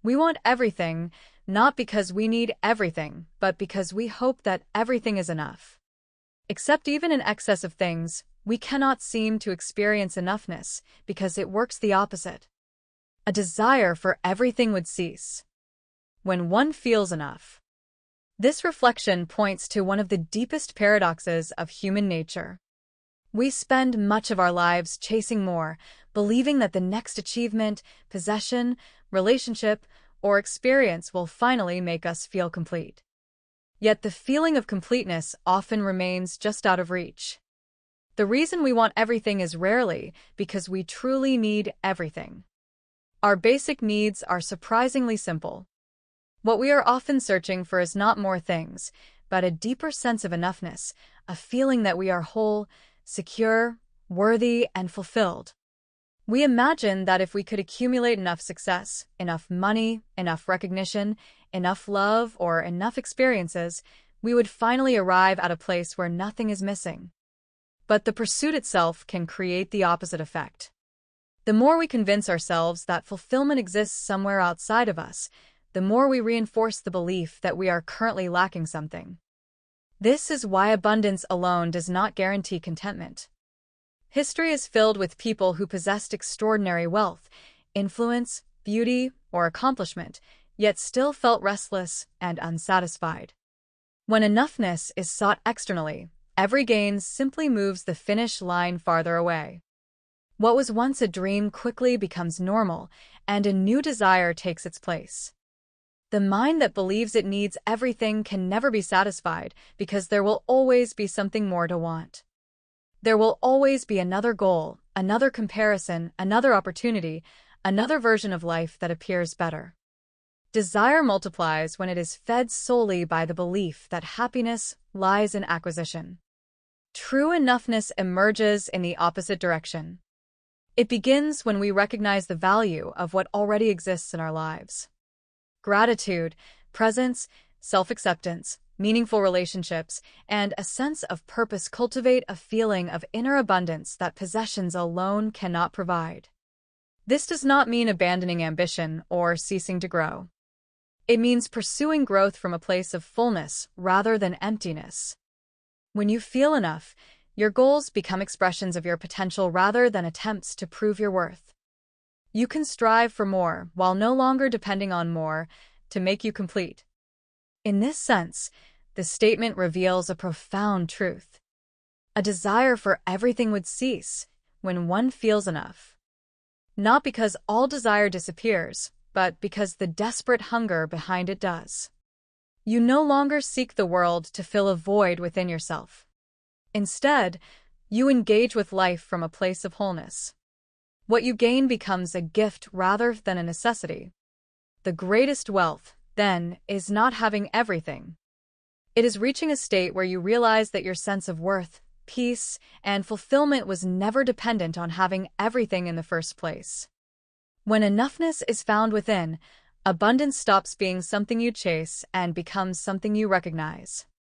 We want everything, not because we need everything, but because we hope that everything is enough. Except even in excess of things, we cannot seem to experience enoughness because it works the opposite. A desire for everything would cease when one feels enough. This reflection points to one of the deepest paradoxes of human nature. We spend much of our lives chasing more, believing that the next achievement, possession, relationship, or experience will finally make us feel complete. Yet the feeling of completeness often remains just out of reach. The reason we want everything is rarely because we truly need everything. Our basic needs are surprisingly simple. What we are often searching for is not more things, but a deeper sense of enoughness, a feeling that we are whole, secure, worthy, and fulfilled. We imagine that if we could accumulate enough success, enough money, enough recognition, enough love, or enough experiences, we would finally arrive at a place where nothing is missing. But the pursuit itself can create the opposite effect. The more we convince ourselves that fulfillment exists somewhere outside of us, the more we reinforce the belief that we are currently lacking something. This is why abundance alone does not guarantee contentment. History is filled with people who possessed extraordinary wealth, influence, beauty, or accomplishment, yet still felt restless and unsatisfied. When enoughness is sought externally, every gain simply moves the finish line farther away. What was once a dream quickly becomes normal, and a new desire takes its place. The mind that believes it needs everything can never be satisfied because there will always be something more to want. There will always be another goal, another comparison, another opportunity, another version of life that appears better. Desire multiplies when it is fed solely by the belief that happiness lies in acquisition. True enoughness emerges in the opposite direction. It begins when we recognize the value of what already exists in our lives. Gratitude, presence, self-acceptance, meaningful relationships, and a sense of purpose cultivate a feeling of inner abundance that possessions alone cannot provide. This does not mean abandoning ambition or ceasing to grow. It means pursuing growth from a place of fullness rather than emptiness. When you feel enough, your goals become expressions of your potential rather than attempts to prove your worth. You can strive for more while no longer depending on more to make you complete. In this sense, the statement reveals a profound truth. A desire for everything would cease when one feels enough. Not because all desire disappears, but because the desperate hunger behind it does. You no longer seek the world to fill a void within yourself. Instead, you engage with life from a place of wholeness. What you gain becomes a gift rather than a necessity. The greatest wealth, then, is not having everything. It is reaching a state where you realize that your sense of worth, peace, and fulfillment was never dependent on having everything in the first place. When enoughness is found within, abundance stops being something you chase and becomes something you recognize.